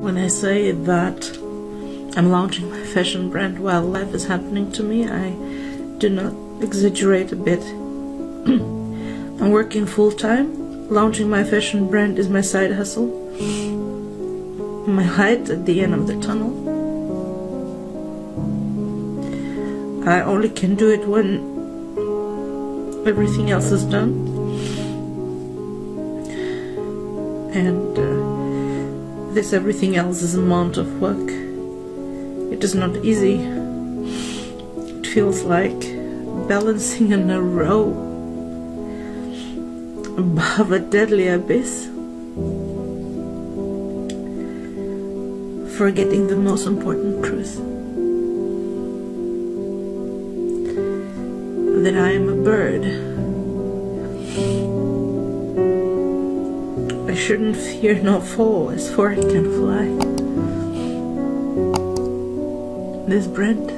When I say that I'm launching my fashion brand while life is happening to me, I do not exaggerate a bit. I'm working full-time. Launching my fashion brand is my side hustle, my light at the end of the tunnel. I only can do it when everything else is done. And this everything else is a amount of work. It is not easy. It feels like balancing in a row above a deadly abyss, forgetting the most important truth, that I am a bird. I shouldn't fear no foe, as for it can fly. This brand